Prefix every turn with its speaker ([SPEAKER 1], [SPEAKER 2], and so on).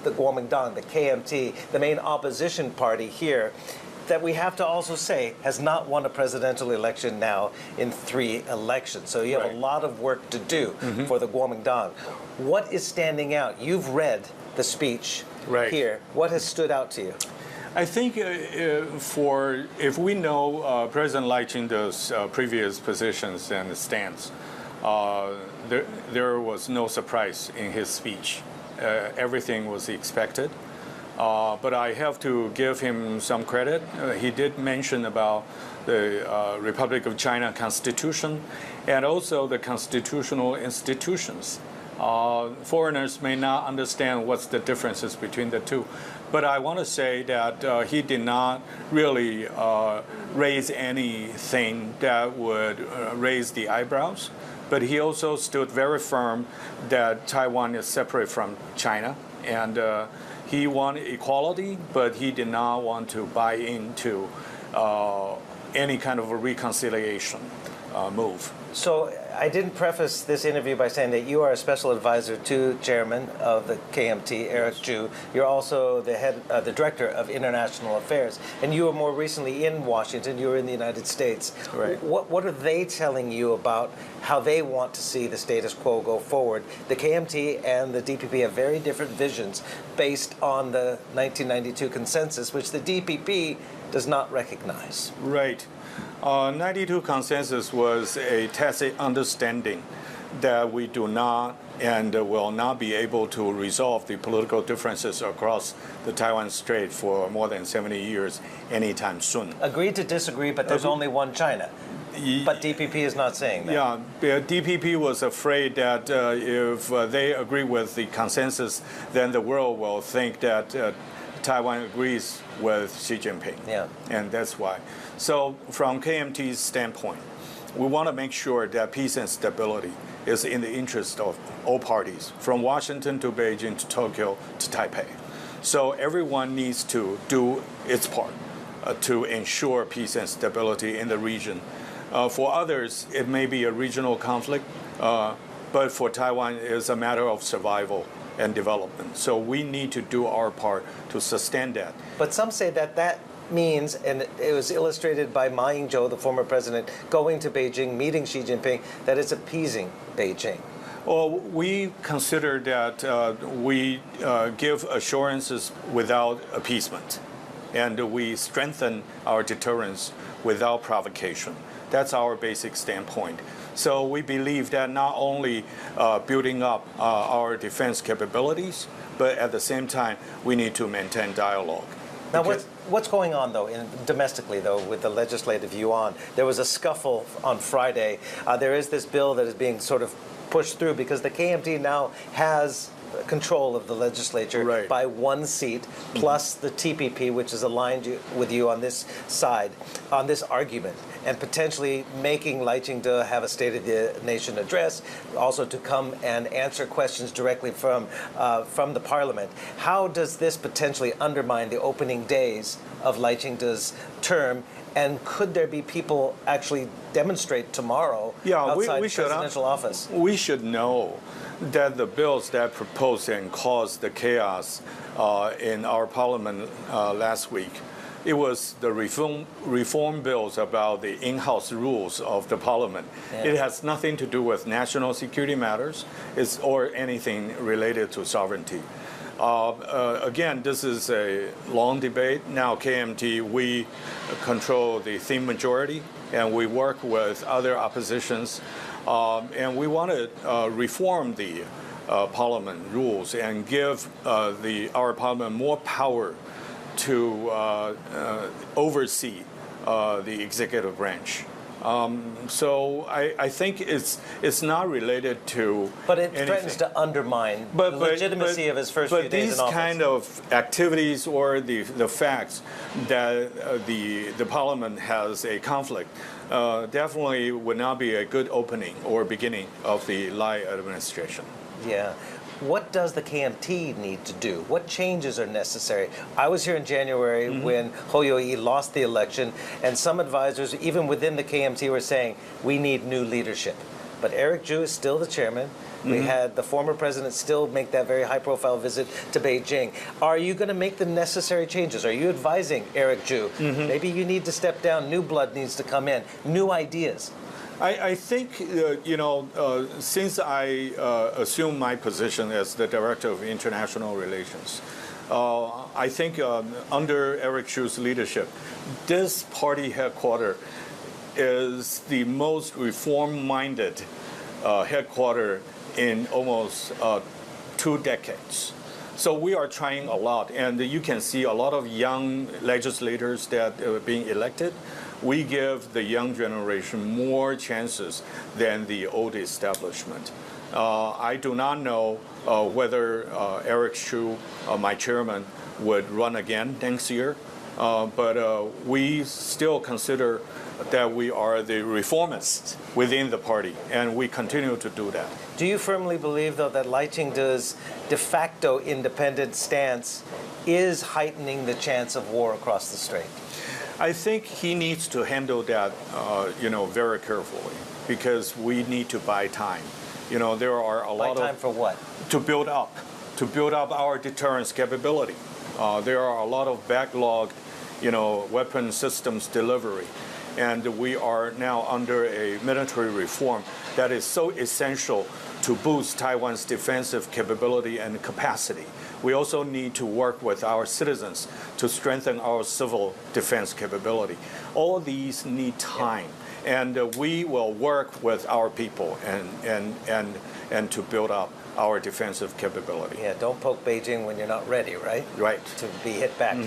[SPEAKER 1] the Kuomintang, the KMT, the main opposition party here, that we have to also say has not won a presidential election now in 3 elections. So you have a lot of work to do for the Kuomintang. What is standing out? You've read the speech here. What has stood out to you?
[SPEAKER 2] I think if we know President Lai Ching-te's previous positions and stance, there was no surprise in his speech. Everything was expected. But I have to give him some credit. He did mention about the Republic of China Constitution and also the constitutional institutions. Foreigners may not understand what's the differences between the two. But I want to say that he did not really raise anything that would raise the eyebrows. But he also stood very firm that Taiwan is separate from China. And he wanted equality, but he did not want to buy into any kind of a reconciliation move.
[SPEAKER 1] So I didn't preface this interview by saying that you are a special advisor to Chairman of the KMT, Eric Chu. You're also the Director of International Affairs, and you were more recently in Washington. You were in the United States.
[SPEAKER 2] Right.
[SPEAKER 1] What are they telling you about how they want to see the status quo go forward? The KMT and the DPP have very different visions based on the 1992 consensus, which the DPP does not recognize.
[SPEAKER 2] Right. 92 consensus was a tacit understanding that we do not and will not be able to resolve the political differences across the Taiwan Strait for more than 70 years anytime soon.
[SPEAKER 1] Agreed to disagree, but there's only one China. But DPP is not saying that.
[SPEAKER 2] Yeah, DPP was afraid that if they agree with the consensus, then the world will think that Taiwan agrees with Xi Jinping.
[SPEAKER 1] Yeah.
[SPEAKER 2] And that's why. So from KMT's standpoint, we want to make sure that peace and stability is in the interest of all parties, from Washington to Beijing to Tokyo to Taipei. So everyone needs to do its part to ensure peace and stability in the region. For others, it may be a regional conflict, but for Taiwan, it's a matter of survival and development. So we need to do our part to sustain that.
[SPEAKER 1] But some say that that means, and it was illustrated by Ma Ying-jeou, the former president, going to Beijing, meeting Xi Jinping, that it's appeasing Beijing.
[SPEAKER 2] Well, we consider that we give assurances without appeasement, and we strengthen our deterrence without provocation. That's our basic standpoint. So we believe that not only building up our defense capabilities, but at the same time, we need to maintain dialogue.
[SPEAKER 1] Now, what's going on, though, domestically, though, with the legislative yuan? There was a scuffle on Friday. There is this bill that is being sort of pushed through because the KMT now has control of the legislature by 1 seat, plus the TPP, which is aligned with you on this side, on this argument, and potentially making Lai Ching-te have a State of the Nation address, also to come and answer questions directly from the Parliament. How does this potentially undermine the opening days of Lai Ching-te's term? And could there be people actually demonstrate tomorrow outside the presidential office?
[SPEAKER 2] We should know that the bills that proposed and caused the chaos in our parliament last week, it was the reform bills about the in-house rules of the parliament. Yeah. It has nothing to do with national security matters or anything related to sovereignty. Again, this is a long debate. Now, KMT, we control the thin majority, and we work with other oppositions. And we want to reform the parliament rules and give our parliament more power to oversee the executive branch. So I think it's not related to
[SPEAKER 1] But it
[SPEAKER 2] anything.
[SPEAKER 1] threatens to undermine the legitimacy of his first few days in office.
[SPEAKER 2] But these kind of activities or the facts that the parliament has a conflict definitely would not be a good opening or beginning of the Lai administration.
[SPEAKER 1] Yeah. What does the KMT need to do? What changes are necessary? I was here in January when Hou Yu-ih lost the election, and some advisors, even within the KMT, were saying, we need new leadership. but Eric Chu is still the chairman. We had the former president still make that very high-profile visit to Beijing. Are you going to make the necessary changes? Are you advising Eric Chu? Maybe you need to step down, new blood needs to come in, new ideas.
[SPEAKER 2] I think, since I assumed my position as the Director of International Relations, I think under Eric Chu's leadership, this party headquarters is the most reform-minded headquarters in almost 2 decades. So we are trying a lot, and you can see a lot of young legislators that are being elected. We give the young generation more chances than the old establishment. I do not know whether Eric Chu, my chairman, would run again next year, but we still consider that we are the reformists within the party, and we continue to do that.
[SPEAKER 1] Do you firmly believe, though, that Lai Ching-te's de facto independent stance is heightening the chance of war across the strait?
[SPEAKER 2] I think he needs to handle that, very carefully, because we need to buy time. There are a lot of
[SPEAKER 1] time for what?
[SPEAKER 2] To build up our deterrence capability. There are a lot of backlogged, weapon systems delivery. And we are now under a military reform that is so essential to boost Taiwan's defensive capability and capacity. We also need to work with our citizens to strengthen our civil defense capability. All these need time, and we will work with our people and to build up our defensive capability.
[SPEAKER 1] Yeah, don't poke Beijing when you're not ready, right?
[SPEAKER 2] Right.
[SPEAKER 1] To be hit back.